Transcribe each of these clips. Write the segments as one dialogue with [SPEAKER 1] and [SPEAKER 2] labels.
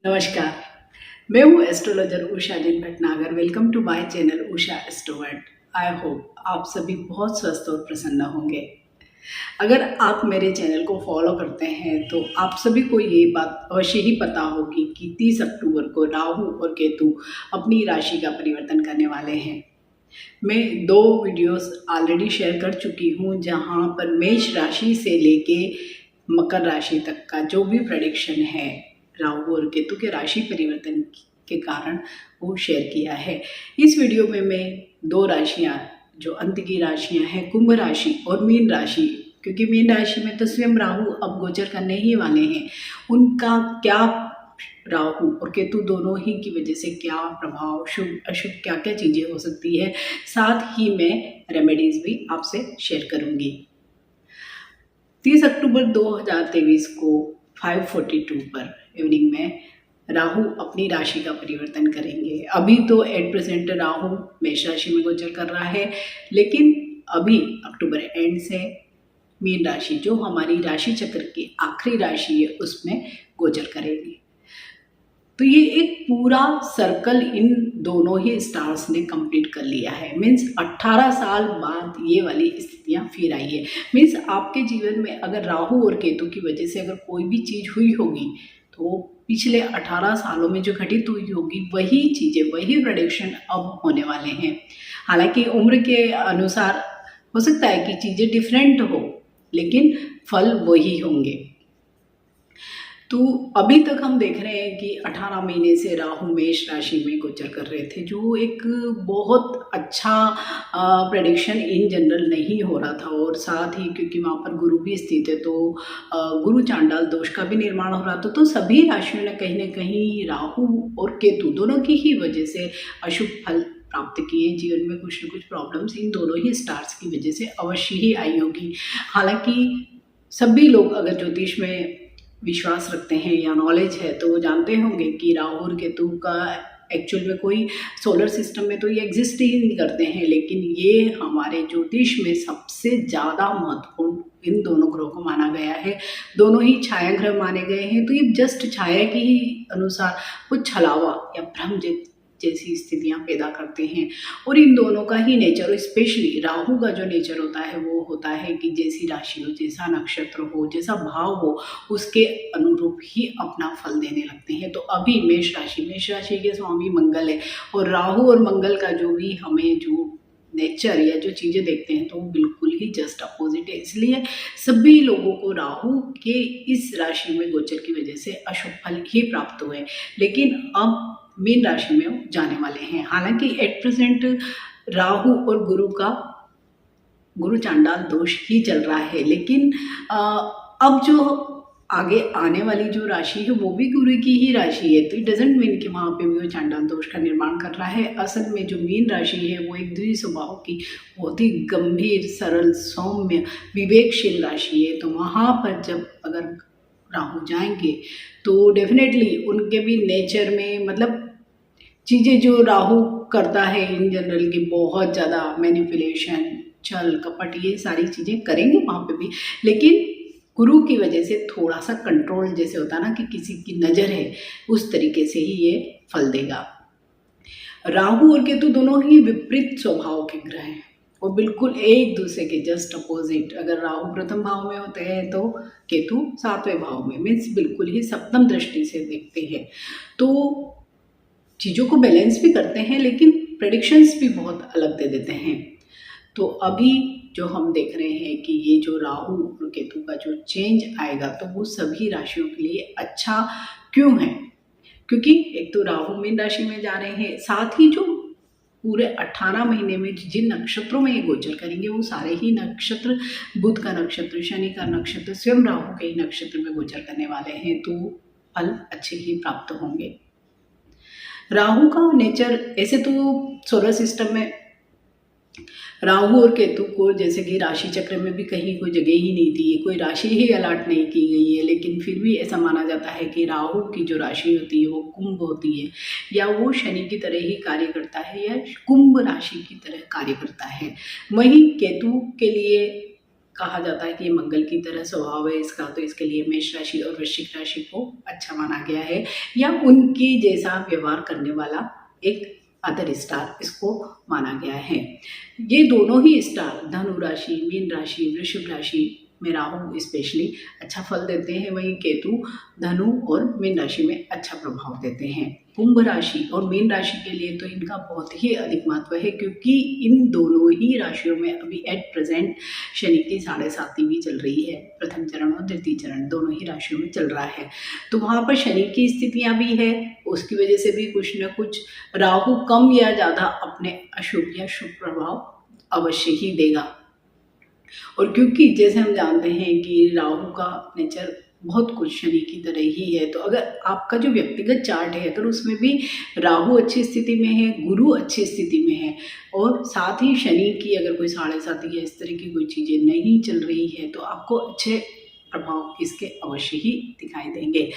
[SPEAKER 1] नमस्कार। मैं हूँ astrologer Usha Jain Bhatnagar. Welcome to my channel Usha Astroword. I hope आप सभी बहुत स्वस्थ और प्रसन्न होंगे। अगर आप मेरे चैनल को फॉलो करते हैं तो आप सभी को ये बात अवश्य ही पता होगी कि 30 अक्टूबर को राहु और केतु अपनी राशि का परिवर्तन करने वाले हैं। मैं 2 वीडियोस ऑलरेडी शेयर कर चुकी हूँ जहाँ पर मेष राशि से लेके मकर राशि तक का जो भी प्रेडिक्शन है राहु और केतु के राशि परिवर्तन के कारण वो शेयर किया है। इस वीडियो में मैं 2 राशियाँ जो अंत की राशियाँ हैं कुंभ राशि और मीन राशि, क्योंकि मीन राशि में तो स्वयं राहु अब गोचर करने ही वाले हैं, उनका क्या राहु और केतु दोनों ही की वजह से क्या प्रभाव, शुभ अशुभ क्या क्या चीज़ें हो सकती है, साथ ही मैं रेमेडीज भी आपसे शेयर करूंगी। 30 अक्टूबर 2023 को 5:42 पर इवनिंग में राहु अपनी राशि का परिवर्तन करेंगे। अभी तो एट प्रेजेंट राहु मेष राशि में गोचर कर रहा है, लेकिन अभी अक्टूबर एंड से मीन राशि जो हमारी राशि चक्र की आखिरी राशि है उसमें गोचर करेगी। तो ये एक पूरा सर्कल इन दोनों ही स्टार्स ने कंप्लीट कर लिया है। मीन्स 18 साल बाद ये वाली स्थितियाँ फिर आई है। मीन्स आपके जीवन में अगर राहु और केतु की वजह से अगर कोई भी चीज़ हुई होगी तो पिछले 18 सालों में जो घटित हुई होगी वही चीज़ें, वही प्रेडिक्शन अब होने वाले हैं। हालांकि उम्र के अनुसार हो सकता है कि चीज़ें डिफरेंट हो, लेकिन फल वही होंगे। तो अभी तक हम देख रहे हैं कि 18 महीने से राहु मेष राशि में गोचर कर रहे थे, जो एक बहुत अच्छा प्रेडिक्शन इन जनरल नहीं हो रहा था। और साथ ही क्योंकि वहाँ पर गुरु भी स्थित है तो गुरु चांडाल दोष का भी निर्माण हो रहा था। तो सभी राशियों ने कहीं ना कहीं राहु और केतु दोनों की ही वजह से अशुभ फल प्राप्त किए। जीवन में कुछ न कुछ प्रॉब्लम्स इन दोनों ही स्टार्स की वजह से अवश्य ही आई होगी। हालांकि सभी लोग अगर ज्योतिष में विश्वास रखते हैं या नॉलेज है तो वो जानते होंगे कि राहु और केतु का एक्चुअल में कोई सोलर सिस्टम में तो ये एग्जिस्ट ही नहीं करते हैं, लेकिन ये हमारे ज्योतिष में सबसे ज़्यादा महत्वपूर्ण इन दोनों ग्रहों को माना गया है। दोनों ही छाया ग्रह माने गए हैं। तो ये जस्ट छाया के ही अनुसार कुछ छलावा या भ्रम जैसी स्थितियां पैदा करते हैं। और इन दोनों का ही नेचर, स्पेशली राहु का जो नेचर होता है वो होता है कि जैसी राशि हो, जैसा नक्षत्र हो, जैसा भाव हो, उसके अनुरूप ही अपना फल देने लगते हैं। तो अभी मेष राशि के स्वामी मंगल है, और राहु और मंगल का जो भी हमें जो नेचर या जो चीज़ें देखते हैं तो वो बिल्कुल ही जस्ट अपोजिट है। इसलिए सभी लोगों को राहु के इस राशि में गोचर की वजह से अशुभ फल ही प्राप्त हुए, लेकिन अब मीन राशि में जाने वाले हैं। हालांकि एट प्रेजेंट राहु और गुरु चांडाल दोष ही चल रहा है, लेकिन अब जो आगे आने वाली जो राशि है वो भी गुरु की ही राशि है। तो इट डजेंट मीन कि वहाँ पे भी वो चांडाल दोष का निर्माण कर रहा है। असल में जो मीन राशि है वो एक द्वि स्वभाव की बहुत ही गंभीर, सरल, सौम्य, विवेकशील राशि है। तो वहाँ पर जब अगर राहु जाएंगे तो डेफिनेटली उनके भी नेचर में, मतलब चीज़ें जो राहु करता है इन जनरल की बहुत ज़्यादा मैनिपुलेशन, छल कपट, ये सारी चीज़ें करेंगे वहाँ पे भी, लेकिन गुरु की वजह से थोड़ा सा कंट्रोल, जैसे होता है ना कि किसी की नज़र है, उस तरीके से ही ये फल देगा। राहु और केतु दोनों ही विपरीत स्वभाव के ग्रह हैं और बिल्कुल एक दूसरे के जस्ट अपोजिट। अगर राहु प्रथम भाव में होते हैं तो केतु 7वें भाव में, मीन्स बिल्कुल ही सप्तम दृष्टि से देखते हैं। तो चीज़ों को बैलेंस भी करते हैं, लेकिन प्रेडिक्शंस भी बहुत अलग दे देते हैं। तो अभी जो हम देख रहे हैं कि ये जो राहु और केतु का जो चेंज आएगा तो वो सभी राशियों के लिए अच्छा क्यों है, क्योंकि एक तो राहु मीन राशि में जा रहे हैं, साथ ही जो पूरे 18 महीने में जिन नक्षत्रों में ये गोचर करेंगे वो सारे ही नक्षत्र, बुध का नक्षत्र, शनि का नक्षत्र, स्वयं राहु के ही नक्षत्र में गोचर करने वाले हैं। तो फल अच्छे ही प्राप्त होंगे। राहु का नेचर, ऐसे तो सोलर सिस्टम में राहु और केतु को जैसे कि राशि चक्र में भी कहीं कोई जगह ही नहीं दी है, कोई राशि ही अलॉट नहीं की गई है, लेकिन फिर भी ऐसा माना जाता है कि राहु की जो राशि होती है वो कुंभ होती है, या वो शनि की तरह ही कार्य करता है, या कुंभ राशि की तरह कार्य करता है। वहीं केतु के लिए कहा जाता है कि ये मंगल की तरह स्वभाव है इसका, तो इसके लिए मेष राशि और वृश्चिक राशि को अच्छा माना गया है, या उनकी जैसा व्यवहार करने वाला एक अदर स्टार इसको माना गया है। ये दोनों ही स्टार धनु राशि, मीन राशि, वृषभ राशि में राहु स्पेशली अच्छा फल देते हैं, वहीं केतु धनु और मीन राशि में अच्छा प्रभाव देते हैं। कुंभ राशि और मीन राशि के लिए तो इनका बहुत ही अधिक महत्व है, क्योंकि इन दोनों ही राशियों में अभी एट प्रेजेंट शनि की 7.5वीं चल रही है। प्रथम चरण और द्वितीय चरण दोनों ही राशियों में चल रहा है, तो वहाँ पर शनि की स्थितियाँ भी है, उसकी वजह से भी कुछ न कुछ राहु कम या ज़्यादा अपने अशुभ या शुभ प्रभाव अवश्य ही देगा। और क्योंकि जैसे हम जानते हैं कि राहु का नेचर बहुत कुछ शनि की तरह ही है, तो अगर आपका जो व्यक्तिगत चार्ट है अगर उसमें भी राहु अच्छी स्थिति में है, गुरु अच्छी स्थिति में है, और साथ ही शनि की अगर कोई 7.5 या इस तरह की कोई चीज़ें नहीं चल रही है, तो आपको अच्छे प्रभाव इसके अवश्य ही दिखाई देंगे।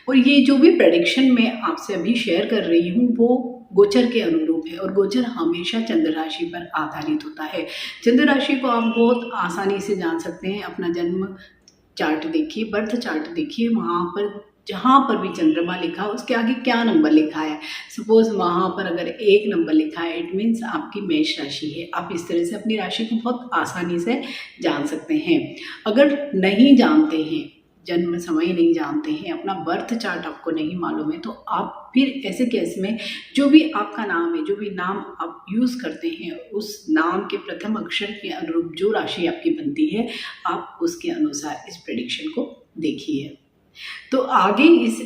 [SPEAKER 1] और ये जो भी प्रेडिक्शन मैं आपसे अभी शेयर कर रही हूँ वो गोचर के अनुरूप है, और गोचर हमेशा चंद्र राशि पर आधारित होता है। चंद्र राशि को आप बहुत आसानी से जान सकते हैं। अपना जन्म चार्ट देखिए, बर्थ चार्ट देखिए, वहाँ पर जहाँ पर भी चंद्रमा लिखा उसके आगे क्या नंबर लिखा है। सपोज वहाँ पर अगर 1 नंबर लिखा है, इट मीन्स आपकी मेष राशि है। आप इस तरह से अपनी राशि को बहुत आसानी से जान सकते हैं। अगर नहीं जानते हैं, जन्म समय नहीं जानते हैं, अपना बर्थ चार्ट आपको नहीं मालूम है, तो आप फिर ऐसे केस में जो भी आपका नाम है, जो भी नाम आप यूज़ करते हैं, उस नाम के प्रथम अक्षर के अनुरूप जो राशि आपकी बनती है, आप उसके अनुसार इस प्रेडिक्शन को देखिए। तो आगे इस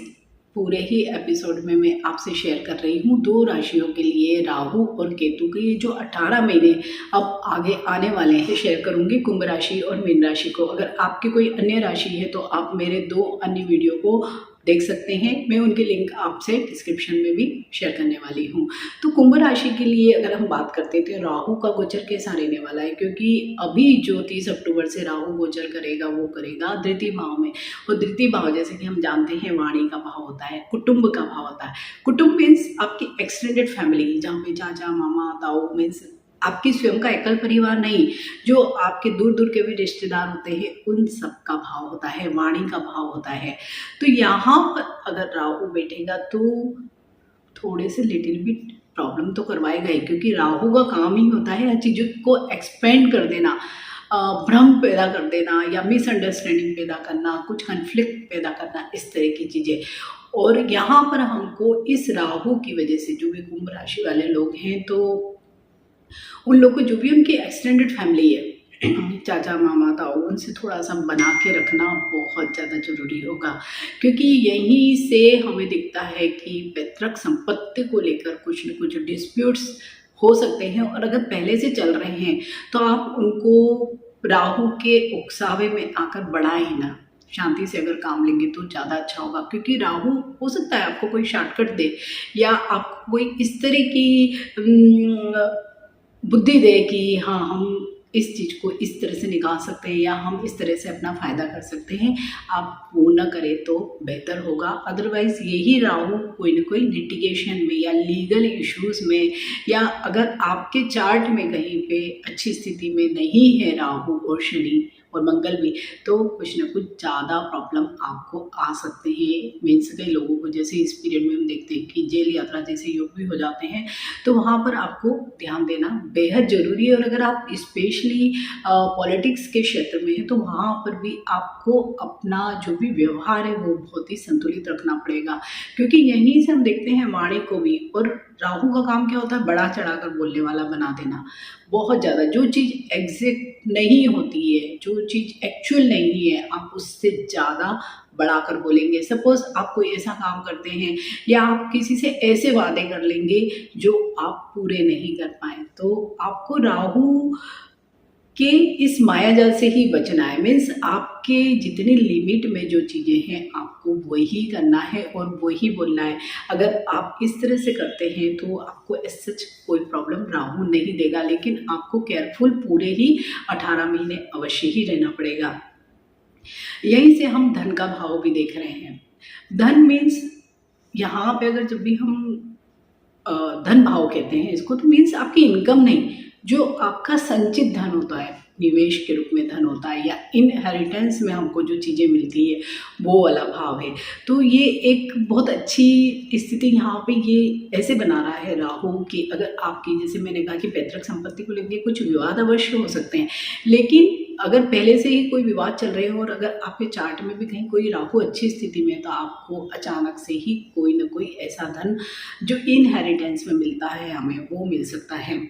[SPEAKER 1] पूरे ही एपिसोड में मैं आपसे शेयर कर रही हूँ 2 राशियों के लिए राहु और केतु के ये जो 18 महीने अब आगे आने वाले हैं शेयर करूँगी, कुंभ राशि और मीन राशि को। अगर आपकी कोई अन्य राशि है तो आप मेरे 2 अन्य वीडियो को देख सकते हैं, मैं उनके लिंक आपसे डिस्क्रिप्शन में भी शेयर करने वाली हूँ। तो कुंभ राशि के लिए अगर हम बात करते हैं तो राहु का गोचर कैसा रहने वाला है, क्योंकि अभी जो 30 अक्टूबर से राहु गोचर करेगा वो करेगा द्वितीय भाव में। और द्वितीय भाव जैसे कि हम जानते हैं वाणी का भाव होता है, कुटुंब का भाव होता है। कुटुंब मीन्स आपकी एक्सटेंडेड फैमिली, जहाँ पे चाचा मामा ताऊ मीन्स आपकी स्वयं का एकल परिवार नहीं, जो आपके दूर दूर के भी रिश्तेदार होते हैं, उन सब का भाव होता है, वाणी का भाव होता है। तो यहाँ पर अगर राहु बैठेगा तो थोड़े से लिटिल बिट प्रॉब्लम तो करवाएगा ही, क्योंकि राहु का काम ही होता है हर चीज़ों को एक्सपेंड कर देना, भ्रम पैदा कर देना या मिसअंडरस्टैंडिंग पैदा करना, कुछ कन्फ्लिक्ट पैदा करना, इस तरह की चीज़ें। और यहाँ पर हमको इस राहु की वजह से जो भी कुंभ राशि वाले लोग हैं, तो उन लोग को जो भी उनकी एक्सटेंडेड फैमिली है, चाचा मामा ताऊ, उनसे थोड़ा सा बना के रखना बहुत ज़्यादा जरूरी होगा, क्योंकि यहीं से हमें दिखता है कि पैतृक संपत्ति को लेकर कुछ न कुछ डिस्प्यूट्स हो सकते हैं। और अगर पहले से चल रहे हैं तो आप उनको राहु के उकसावे में आकर बढ़ाएं ना, शांति से अगर काम लेंगे तो ज़्यादा अच्छा होगा। क्योंकि राहु हो सकता है आपको कोई शॉर्टकट दे, या आपको कोई इस तरह की बुद्धि दे कि हाँ हम इस चीज़ को इस तरह से निकाल सकते हैं, या हम इस तरह से अपना फ़ायदा कर सकते हैं। आप वो न करें तो बेहतर होगा। अदरवाइज़ यही राहु कोई न कोई लिटिगेशन में या लीगल इश्यूज़ में, या अगर आपके चार्ट में कहीं पे अच्छी स्थिति में नहीं है राहु और शनि और मंगल भी, तो कुछ न कुछ ज़्यादा प्रॉब्लम आपको आ सकते हैं। मीन्स कई लोगों को जैसे इस पीरियड में हम देखते हैं कि जेल यात्रा जैसे योग भी हो जाते हैं, तो वहाँ पर आपको ध्यान देना बेहद ज़रूरी है। और अगर आप स्पेशली पॉलिटिक्स के क्षेत्र में हैं तो वहाँ पर भी आपको अपना जो भी व्यवहार है वो बहुत ही संतुलित रखना पड़ेगा, क्योंकि यहीं से हम देखते हैं वाणी को भी। और राहु का काम क्या होता है, बढ़ा चढ़ाकर बोलने वाला बना देना बहुत ज़्यादा। जो चीज़ एग्जैक्ट नहीं होती है, जो चीज़ एक्चुअल नहीं है, आप उससे ज़्यादा बढ़ाकर बोलेंगे। सपोज आप कोई ऐसा काम करते हैं या आप किसी से ऐसे वादे कर लेंगे जो आप पूरे नहीं कर पाए, तो आपको राहु के इस मायाजाल से ही बचना है। मीन्स आपके जितनी लिमिट में जो चीज़ें हैं आपको वही करना है और वही बोलना है। अगर आप इस तरह से करते हैं तो आपको ऐसा कोई प्रॉब्लम राहु नहीं देगा, लेकिन आपको केयरफुल पूरे ही 18 महीने अवश्य ही रहना पड़ेगा। यहीं से हम धन का भाव भी देख रहे हैं। धन मीन्स यहाँ पे अगर जब भी हम धन भाव कहते हैं इसको, तो मीन्स आपकी इनकम नहीं, जो आपका संचित धन होता है, निवेश के रूप में धन होता है, या इनहेरिटेंस में हमको जो चीज़ें मिलती है वो वाला भाव है। तो ये एक बहुत अच्छी स्थिति यहाँ पे ये ऐसे बना रहा है राहु कि अगर आपकी, जैसे मैंने कहा कि पैतृक संपत्ति को लेकर कुछ विवाद अवश्य हो सकते हैं, लेकिन अगर पहले से ही कोई विवाद चल रहे हो और अगर आपके चार्ट में भी कहीं कोई राहु अच्छी स्थिति में है, तो आपको अचानक से ही कोई ना कोई ऐसा धन जो इनहेरिटेंस में मिलता है हमें, वो मिल सकता है।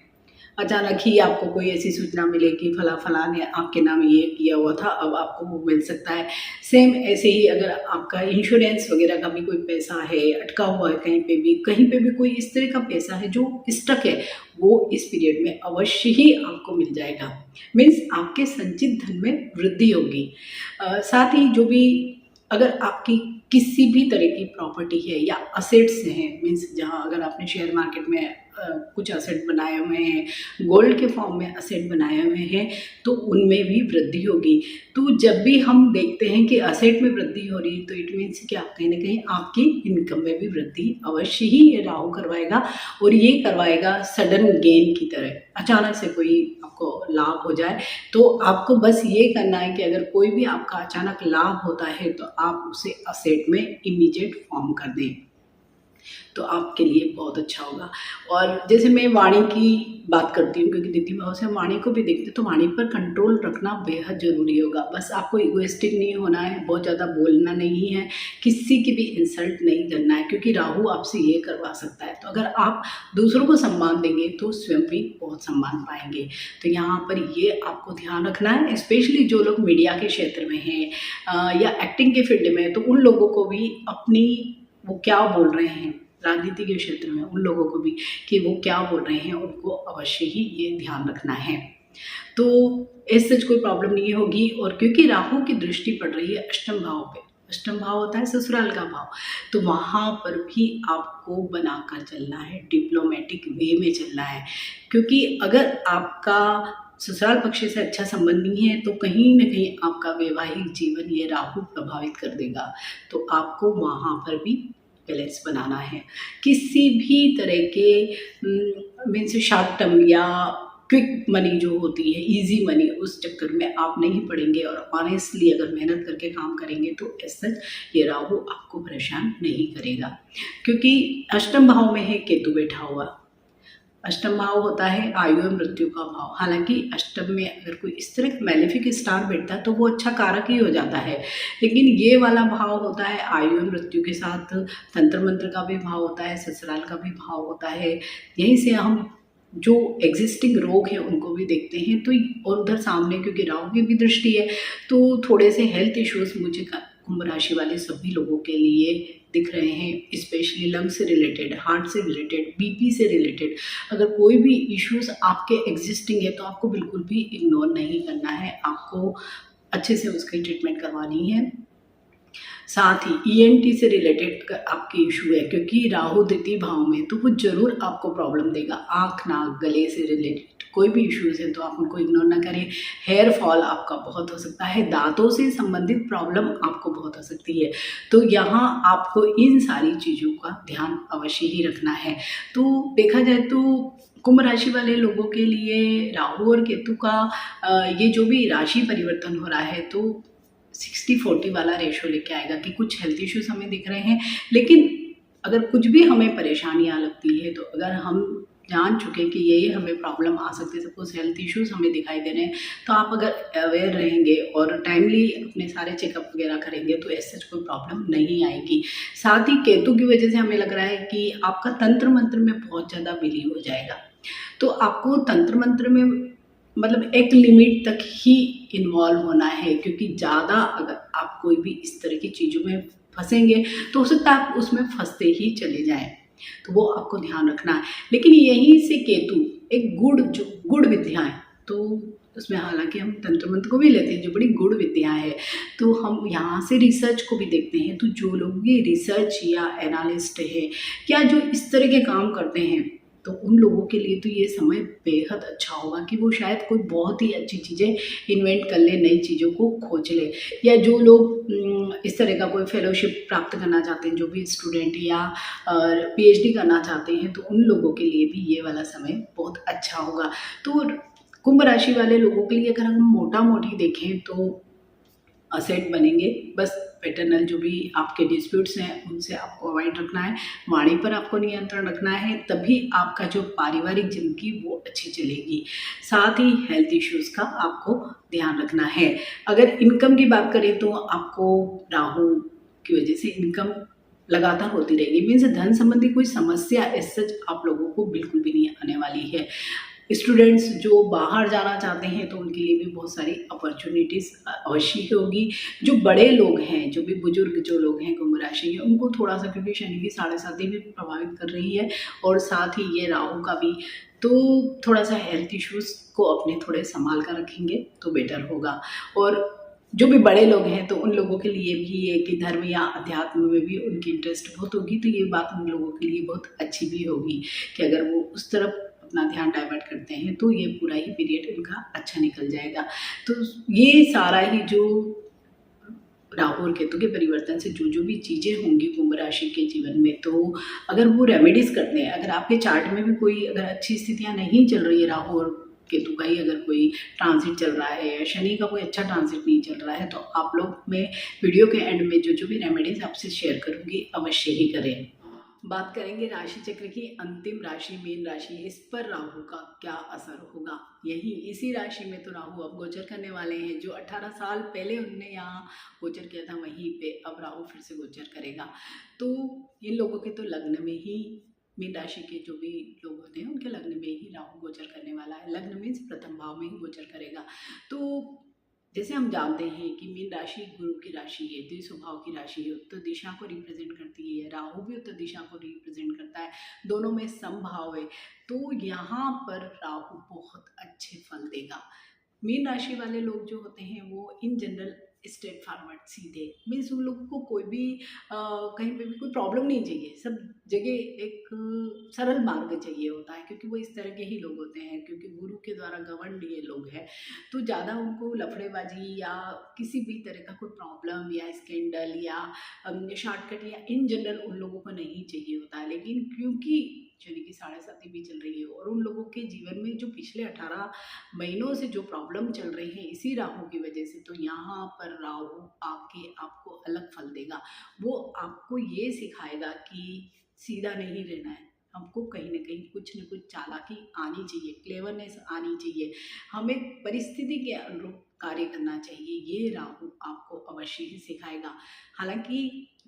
[SPEAKER 1] अचानक ही आपको कोई ऐसी सूचना मिले कि फला ने आपके नाम ये किया हुआ था, अब आपको वो मिल सकता है। सेम ऐसे ही अगर आपका इंश्योरेंस वगैरह का भी कोई पैसा है अटका हुआ है, कहीं पे भी कोई इस तरह का पैसा है जो स्टक है, वो इस पीरियड में अवश्य ही आपको मिल जाएगा। मीन्स आपके संचित धन में वृद्धि होगी। साथ ही जो भी अगर आपकी किसी भी तरह की प्रॉपर्टी है या असेट्स हैं, मीन्स जहाँ अगर आपने शेयर मार्केट में कुछ असेट बनाए हुए हैं, गोल्ड के फॉर्म में असेट बनाए हुए हैं, तो उनमें भी वृद्धि होगी। तो जब भी हम देखते हैं कि असेट में वृद्धि हो रही है, तो इट मीन्स कि आप कहीं ना कहीं आपकी इनकम में भी वृद्धि अवश्य ही ये राहु करवाएगा, और ये करवाएगा सडन गेन की तरह, अचानक से कोई आपको लाभ हो जाए। तो आपको बस ये करना है कि अगर कोई भी आपका अचानक लाभ होता है तो आप उसे असेट में इमीडिएट फॉर्म कर दें, तो आपके लिए बहुत अच्छा होगा। और जैसे मैं वाणी की बात करती हूँ, क्योंकि द्वितीय भाव से हम वाणी को भी देखते हैं, तो वाणी पर कंट्रोल रखना बेहद ज़रूरी होगा। बस आपको इगोइस्टिक नहीं होना है, बहुत ज़्यादा बोलना नहीं है, किसी की भी इंसल्ट नहीं करना है, क्योंकि राहु आपसे ये करवा सकता है। तो अगर आप दूसरों को सम्मान देंगे तो स्वयं भी बहुत सम्मान पाएंगे। तो यहाँ पर ये आपको ध्यान रखना है, स्पेशली जो लोग मीडिया के क्षेत्र में हैं या एक्टिंग के फील्ड में, तो उन लोगों को भी अपनी वो क्या बोल रहे हैं राजनीति के क्षेत्र में, उन लोगों को भी कि वो क्या बोल रहे हैं, उनको अवश्य ही ये ध्यान रखना है। तो इस सच कोई प्रॉब्लम नहीं होगी। और क्योंकि राहु की दृष्टि पड़ रही है अष्टम भाव पे, अष्टम भाव होता है ससुराल का भाव, तो वहाँ पर भी आपको बनाकर चलना है, डिप्लोमेटिक वे में चलना है। क्योंकि अगर आपका ससुराल पक्ष से अच्छा संबंध नहीं है, तो कहीं ना कहीं आपका वैवाहिक जीवन ये राहु प्रभावित कर देगा। तो आपको वहाँ पर भी बैलेंस बनाना है। किसी भी तरह के मीन्स शॉर्ट टर्म या क्विक मनी जो होती है, इजी मनी, उस चक्कर में आप नहीं पड़ेंगे और ऑनेस्टली अगर मेहनत करके काम करेंगे तो ऐसा ये राहु आपको परेशान नहीं करेगा। क्योंकि अष्टम भाव में है केतु बैठा हुआ। अष्टम भाव होता है आयु और मृत्यु का भाव। हालांकि अष्टम में अगर कोई इस तरह का मैलेफिक स्टार बैठता है तो वो अच्छा कारक ही हो जाता है, लेकिन ये वाला भाव होता है आयु और मृत्यु के साथ तंत्र मंत्र का भी भाव होता है, ससुराल का भी भाव होता है। यहीं से हम जो एग्जिस्टिंग रोग हैं उनको भी देखते हैं। तो और उधर सामने क्योंकि राहु की भी दृष्टि है, तो थोड़े से हेल्थ इश्यूज मुझे कुंभ राशि वाले सभी लोगों के लिए दिख रहे हैं, स्पेशली लंग से रिलेटेड, हार्ट से रिलेटेड, बीपी से रिलेटेड। अगर कोई भी इश्यूज आपके एग्जिस्टिंग है तो आपको बिल्कुल भी इग्नोर नहीं करना है, आपको अच्छे से उसकी ट्रीटमेंट करवानी है। साथ ही ईएनटी से रिलेटेड आपके इशू है, क्योंकि राहु द्वितीय भाव में, तो वो जरूर आपको प्रॉब्लम देगा। आँख, नाक, गले से रिलेटेड कोई भी इश्यूज है तो आप उनको इग्नोर ना करें। हेयर फॉल आपका बहुत हो सकता है, दांतों से संबंधित प्रॉब्लम आपको बहुत हो सकती है। तो यहाँ आपको इन सारी चीज़ों का ध्यान अवश्य ही रखना है। तो देखा जाए तो कुंभ राशि वाले लोगों के लिए राहु और केतु का ये जो भी राशि परिवर्तन हो रहा है, तो 60-40 वाला रेशो लेके आएगा कि कुछ हेल्थ इश्यूज हमें दिख रहे हैं, लेकिन अगर कुछ भी हमें परेशानियां लगती है, तो अगर हम जान चुके कि ये हमें प्रॉब्लम आ सकती है, सपोज हेल्थ इश्यूज हमें दिखाई दे रहे हैं, तो आप अगर अवेयर रहेंगे और टाइमली अपने सारे चेकअप वगैरह करेंगे तो ऐसे कोई प्रॉब्लम नहीं आएगी। साथ ही केतु की वजह से हमें लग रहा है कि आपका तंत्र मंत्र में बहुत ज़्यादा विलीन हो जाएगा। तो आपको तंत्र मंत्र में मतलब एक लिमिट तक ही इन्वॉल्व होना है, क्योंकि ज़्यादा अगर आप कोई भी इस तरह की चीज़ों में फंसेंगे तो हो सकता है आप उसमें फंसते ही चले जाएं, तो वो आपको ध्यान रखना है। लेकिन यहीं से केतु एक गुड़ विद्या है, तो उसमें हालांकि हम तंत्र मंत्र को भी लेते हैं जो बड़ी गुड़ विद्या है, तो हम यहाँ से रिसर्च को भी देखते हैं। तो जो लोग ये रिसर्च या एनालिस्ट है या जो इस तरह के काम करते हैं, तो उन लोगों के लिए तो ये समय बेहद अच्छा होगा कि वो शायद कोई बहुत ही अच्छी चीज़ें इन्वेंट कर ले, नई चीज़ों को खोज ले। या जो लोग इस तरह का कोई फेलोशिप प्राप्त करना चाहते हैं, जो भी स्टूडेंट या पीएचडी करना चाहते हैं, तो उन लोगों के लिए भी ये वाला समय बहुत अच्छा होगा। तो कुंभ राशि वाले लोगों के लिए अगर हम मोटा मोटी देखें तो असेट बनेंगे। बस पैटर्नल जो भी आपके डिस्प्यूट्स हैं उनसे आपको अवॉइड रखना है, वाणी पर आपको नियंत्रण रखना है, तभी आपका जो पारिवारिक जिंदगी वो अच्छी चलेगी। साथ ही हेल्थ इश्यूज का आपको ध्यान रखना है। अगर इनकम की बात करें तो आपको राहु की वजह से इनकम लगातार होती रहेगी। मीन्स धन संबंधी कोई समस्या इस सच आप लोगों को बिल्कुल भी नहीं आने वाली है। स्टूडेंट्स जो बाहर जाना चाहते हैं तो उनके लिए भी बहुत सारी अपॉर्चुनिटीज़ अवश्य ही होगी। जो बड़े लोग हैं, जो भी बुजुर्ग जो लोग हैं कुंभ राशि के, उनको थोड़ा सा, क्योंकि शनि की 7.5 भी प्रभावित कर रही है और साथ ही ये राहु का भी, तो थोड़ा सा हेल्थ इश्यूज़ को अपने थोड़े संभाल कर रखेंगे तो बेटर होगा। और जो भी बड़े लोग हैं तो उन लोगों के लिए भी ये कि धर्म या अध्यात्म में भी उनकी इंटरेस्ट बहुत होगी, तो ये बात उन लोगों के लिए बहुत अच्छी भी होगी कि अगर वो उस तरफ अपना ध्यान डाइवर्ट करते हैं तो ये पूरा ही पीरियड उनका अच्छा निकल जाएगा। तो ये सारा ही जो राहु और केतु के परिवर्तन से जो जो भी चीज़ें होंगी कुंभ राशि के जीवन में, तो अगर वो रेमेडीज करते हैं, अगर आपके चार्ट में भी कोई अगर अच्छी स्थितियां नहीं चल रही है, राहु और केतु का ही अगर कोई ट्रांजिट चल रहा है या शनि का कोई अच्छा ट्रांजिट नहीं चल रहा है, तो आप लोग, मैं वीडियो के एंड में जो जो भी रेमेडीज आपसे शेयर करूँगी अवश्य ही करें। बात करेंगे राशि चक्र की अंतिम राशि मीन राशि, इस पर राहु का क्या असर होगा। यही इसी राशि में तो राहु अब गोचर करने वाले हैं। जो 18 साल पहले उनने यहाँ गोचर किया था वहीं पे अब राहु फिर से गोचर करेगा। तो इन लोगों के तो लग्न में ही, मीन राशि के जो भी लोग होते हैं उनके लग्न में ही राहु गोचर करने वाला है। लग्न मीन्स प्रथम भाव में ही गोचर करेगा। तो जैसे हम जानते हैं कि मीन राशि गुरु की राशि है, द्विस्वभाव की राशि है, उत्तर दिशा को रिप्रेजेंट करती है, राहु भी उत्तर दिशा को रिप्रेजेंट करता है, दोनों में समभाव है। तो यहाँ पर राहु बहुत अच्छे फल देगा। मीन राशि वाले लोग जो होते हैं वो इन जनरल स्ट्रेट फॉरवर्ड, सीधे, मीन्स उन लोगों को कोई भी कहीं पे भी कोई प्रॉब्लम नहीं चाहिए, सब जगह एक सरल मार्ग चाहिए होता है, क्योंकि वो इस तरह के ही लोग होते हैं, क्योंकि गुरु के द्वारा गवर्न ये लोग हैं। तो ज़्यादा उनको लफड़ेबाजी या किसी भी तरह का कोई प्रॉब्लम या स्कैंडल या शॉर्टकट या इन जनरल उन लोगों को नहीं चाहिए होता है। लेकिन क्योंकि शनि की 7.5 भी चल रही है और उन लोगों के जीवन में जो पिछले 18 महीनों से जो प्रॉब्लम चल रहे हैं इसी राहु की वजह से, तो यहाँ पर राहु आपको अलग फल देगा। वो आपको ये सिखाएगा कि सीधा नहीं रहना है, हमको कहीं ना कहीं कुछ न कुछ चालाकी आनी चाहिए, क्लेवरनेस आनी चाहिए, हमें परिस्थिति के अनुरूप कार्य करना चाहिए। ये राहु आपको अवश्य ही सिखाएगा। हालांकि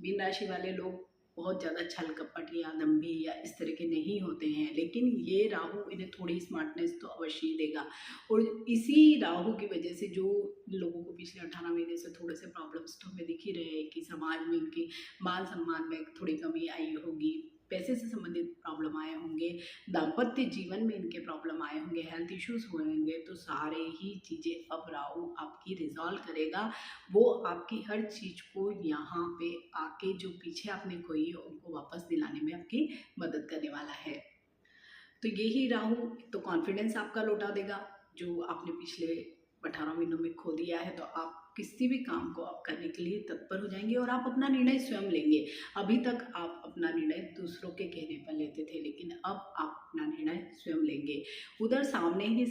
[SPEAKER 1] मीन राशि वाले लोग बहुत ज़्यादा छल कपट या दंभी या इस तरह के नहीं होते हैं, लेकिन ये राहु इन्हें थोड़ी स्मार्टनेस तो अवश्य ही देगा। और इसी राहु की वजह से जो लोगों को पिछले 18 महीने से थोड़े से प्रॉब्लम्स तो हमें दिख ही रहे हैं कि समाज में उनकी मान सम्मान में थोड़ी कमी आई होगी, पैसे से संबंधित प्रॉब्लम आए होंगे, दाम्पत्य जीवन में इनके प्रॉब्लम आए होंगे, हेल्थ इश्यूज हुए होंगे, तो सारे ही चीज़ें अब राहु आपकी रिजॉल्व करेगा। वो आपकी हर चीज़ को यहाँ पे आके जो पीछे आपने खोई है उनको वापस दिलाने में आपकी मदद करने वाला है। तो यही राहु तो कॉन्फिडेंस आपका लौटा देगा जो आपने पिछले 18 महीनों में खो दिया है। तो आप किसी भी काम को आप करने के लिए तत्पर हो जाएंगे और आप अपना निर्णय स्वयं लेंगे। अभी तक आप अपना निर्णय दूसरों के कहने पर लेते थे, लेकिन अब आप अपना निर्णय स्वयं लेंगे। उधर सामने ही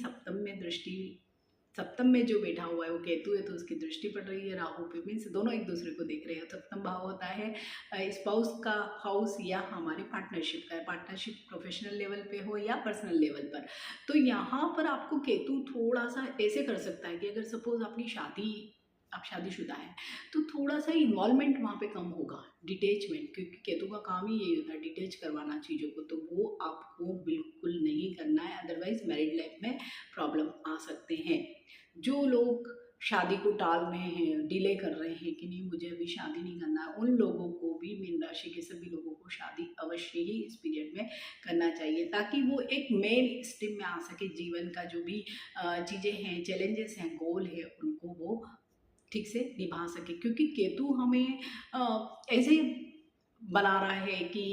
[SPEAKER 1] सप्तम में जो बैठा हुआ है वो केतु है, तो उसकी दृष्टि पड़ रही है राहु पे, मीन्स दोनों एक दूसरे को देख रहे हैं। सप्तम भाव होता है स्पाउस का हाउस या हमारे पार्टनरशिप का, पार्टनरशिप प्रोफेशनल लेवल पे हो या पर्सनल लेवल पर। तो यहाँ पर आपको केतु थोड़ा सा ऐसे कर सकता है कि अगर सपोज आप शादीशुदा है तो थोड़ा सा इन्वॉल्वमेंट वहाँ पे कम होगा, डिटेचमेंट, क्योंकि केतु का काम ही यही होता है डिटेच करवाना चीज़ों को, तो वो आपको बिल्कुल नहीं करना है, अदरवाइज मैरिड लाइफ में प्रॉब्लम आ सकते हैं। जो लोग शादी को टाल रहे हैं, डिले कर रहे हैं कि नहीं मुझे अभी शादी नहीं करना है, उन लोगों को भी, मीन राशि के सभी लोगों को शादी अवश्य ही इस पीरियड में करना चाहिए, ताकि वो एक मेन स्ट्रीम में आ सके। जीवन का जो भी चीज़ें हैं, चैलेंजेस हैं, गोल है, उनको वो ठीक से निभा सके। क्योंकि केतु हमें ऐसे बना रहा है कि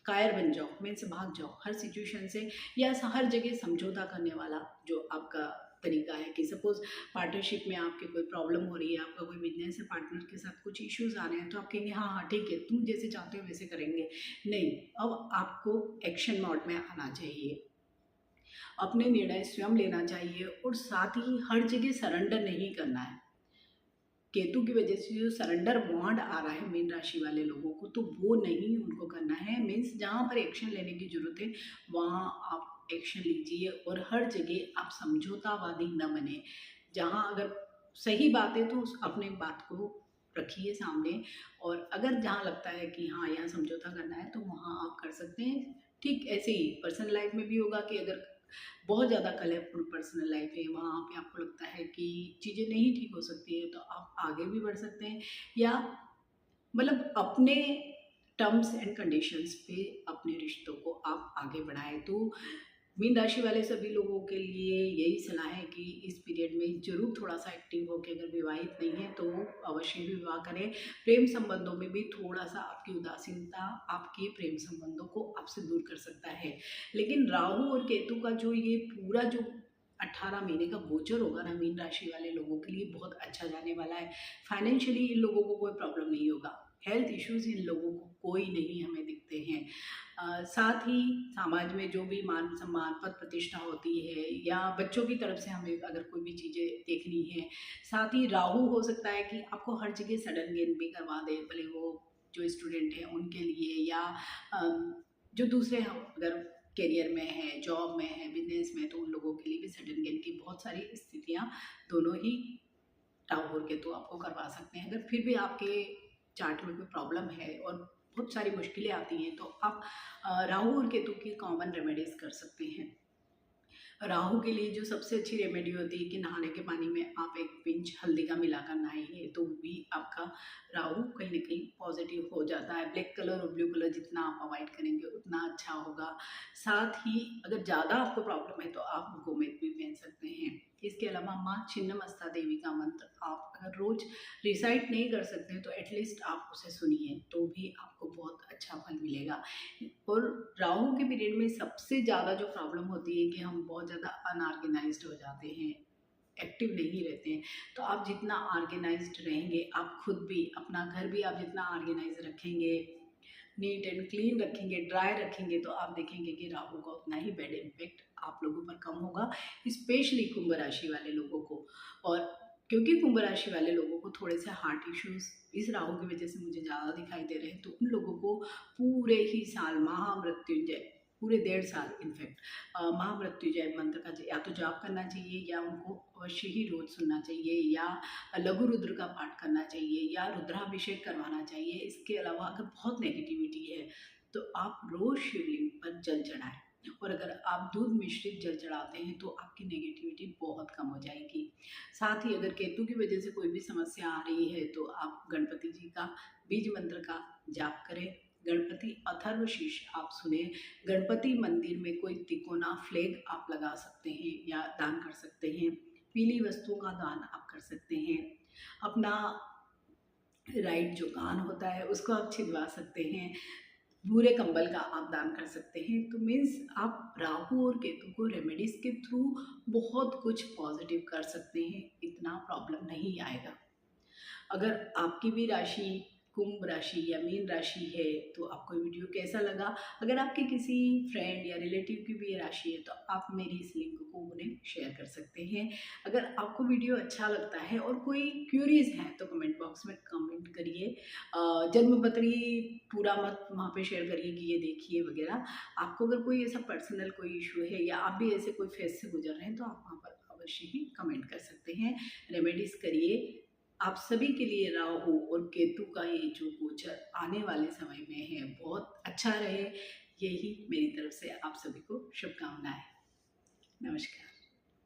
[SPEAKER 1] कायर बन जाओ, मीन्स भाग जाओ हर सिचुएशन से, या हर जगह समझौता करने वाला जो आपका तरीका है कि सपोज पार्टनरशिप में आपके कोई प्रॉब्लम हो रही है, आपका कोई बिजनेस है, पार्टनर के साथ कुछ इश्यूज आ रहे हैं, तो आप कहेंगे हाँ हाँ ठीक है तुम जैसे चाहते हो वैसे करेंगे। नहीं, अब आपको एक्शन मोड में आना चाहिए। अपने निर्णय स्वयं लेना चाहिए और साथ ही हर जगह सरेंडर नहीं करना है। केतु की वजह से जो सरेंडर बॉन्ड आ रहा है मीन राशि वाले लोगों को, तो वो नहीं उनको करना है। मीन्स जहाँ पर एक्शन लेने की जरूरत है वहाँ आप एक्शन लीजिए और हर जगह आप समझौतावादी न बने। जहाँ अगर सही बात है तो अपने बात को रखिए सामने, और अगर जहाँ लगता है कि हाँ यहाँ समझौता करना है तो वहाँ आप कर सकते हैं। ठीक ऐसे ही पर्सनल लाइफ में भी होगा कि अगर बहुत ज़्यादा कलरफुल पर्सनल लाइफ है, वहाँ पे आपको लगता है कि चीज़ें नहीं ठीक हो सकती है, तो आप आगे भी बढ़ सकते हैं, या मतलब अपने टर्म्स एंड कंडीशंस पे अपने रिश्तों को आप आगे बढ़ाएं। तो मीन राशि वाले सभी लोगों के लिए यही सलाह है कि इस पीरियड में जरूर थोड़ा सा एक्टिव हो, कि अगर विवाहित नहीं है तो अवश्य भी विवाह करें। प्रेम संबंधों में भी थोड़ा सा आपकी उदासीनता आपके प्रेम संबंधों को आपसे दूर कर सकता है। लेकिन राहु और केतु का जो ये पूरा जो 18 महीने का गोचर होगा ना, मीन राशि वाले लोगों के लिए बहुत अच्छा जाने वाला है। फाइनेंशियली इन लोगों को कोई प्रॉब्लम नहीं होगा, हेल्थ इश्यूज इन लोगों को कोई नहीं हमें दिखते हैं। साथ ही समाज में जो भी मान सम्मान पद प्रतिष्ठा होती है, या बच्चों की तरफ से हमें अगर कोई भी चीज़ें देखनी है, साथ ही राहु हो सकता है कि आपको हर जगह सडन गेन भी करवा दे, भले वो जो स्टूडेंट हैं उनके लिए, या जो दूसरे हम अगर करियर में है, जॉब में है, बिजनेस में, तो उन लोगों के लिए भी सडन गेन की बहुत सारी स्थितियाँ दोनों ही राहु और केतु आपको करवा सकते हैं। अगर फिर भी आपके चार्ट में कोई प्रॉब्लम है और बहुत सारी मुश्किलें आती हैं, तो आप राहु और केतु की कॉमन रेमेडीज कर सकते हैं। राहु के लिए जो सबसे अच्छी रेमेडी होती है कि नहाने के पानी में आप एक पिंच हल्दी का मिलाकर नहाइए, तो भी आपका राहु कहीं ना कहीं पॉजिटिव हो जाता है। ब्लैक कलर और ब्लू कलर जितना आप अवॉइड करेंगे उतना अच्छा होगा। साथ ही अगर ज़्यादा आपको प्रॉब्लम है तो आप गोमेद भी पहन सकते हैं। इसके अलावा माँ छिन्नमस्ता देवी का मंत्र आप अगर रोज रिसाइट नहीं कर सकते तो एटलीस्ट आप उसे सुनिए, तो भी आपको बहुत अच्छा फल मिलेगा। और राहु के पीरियड में सबसे ज़्यादा जो प्रॉब्लम होती है कि हम बहुत ज़्यादा अनऑर्गेनाइज्ड हो जाते हैं, एक्टिव नहीं रहते हैं। तो आप जितना ऑर्गेनाइज्ड रहेंगे, आप खुद भी अपना घर भी आप जितना ऑर्गेनाइज रखेंगे, नीट एंड क्लीन रखेंगे, ड्राई रखेंगे, तो आप देखेंगे कि राहु का उतना ही बैड इम्पैक्ट आप लोगों पर कम होगा, स्पेशली कुंभ राशि वाले लोगों को। और क्योंकि कुंभ राशि वाले लोगों को थोड़े से हार्ट इश्यूज इस राहु की वजह से मुझे ज़्यादा दिखाई दे रहे हैं, तो उन लोगों को पूरे ही साल महामृत्युंजय, पूरे 1.5 साल इनफैक्ट महामृत्युंजय मंत्र का या तो जाप करना चाहिए, या उनको अवश्य ही रोज सुनना चाहिए, या लघु रुद्र का पाठ करना चाहिए, या रुद्राभिषेक करवाना चाहिए। इसके अलावा अगर बहुत नेगेटिविटी है तो आप रोज शिवलिंग पर जल चढ़ाएं, और अगर आप दूध मिश्रित जल चढ़ाते हैं तो आपकी नेगेटिविटी बहुत कम हो जाएगी। साथ ही अगर केतु की वजह से कोई भी समस्या आ रही है तो आप गणपति जी का बीज मंत्र का जाप करें, गणपति अथर्वशीर्ष आप सुने, गणपति मंदिर में कोई तिकोना फ्लैग आप लगा सकते हैं या दान कर सकते हैं, पीली वस्तुओं का दान आप कर सकते हैं, अपना राइट जो कान होता है उसको आप छिदवा सकते हैं, भूरे कंबल का आप दान कर सकते हैं। तो मीन्स आप राहु और केतु को रेमेडीज के थ्रू बहुत कुछ पॉजिटिव कर सकते हैं, इतना प्रॉब्लम नहीं आएगा। अगर आपकी भी राशि कुंभ राशि या मीन राशि है तो आपको वीडियो कैसा लगा? अगर आपके किसी फ्रेंड या रिलेटिव की भी ये राशि है तो आप मेरी इस लिंक को उन्हें शेयर कर सकते हैं। अगर आपको वीडियो अच्छा लगता है और कोई क्यूरीज है तो कमेंट बॉक्स में कमेंट करिए। जन्मपत्री पूरा मत वहाँ पे शेयर करिए कि ये देखिए वगैरह। आपको अगर कोई ऐसा पर्सनल कोई इशू है या आप भी ऐसे कोई फेज से गुजर रहे हैं तो आप वहाँ पर अवश्य ही कमेंट कर सकते हैं। रेमेडीज करिए। आप सभी के लिए राहु और केतु का ये जो गोचर आने वाले समय में है बहुत अच्छा रहे, यही मेरी तरफ से आप सभी को शुभकामनाएं। नमस्कार।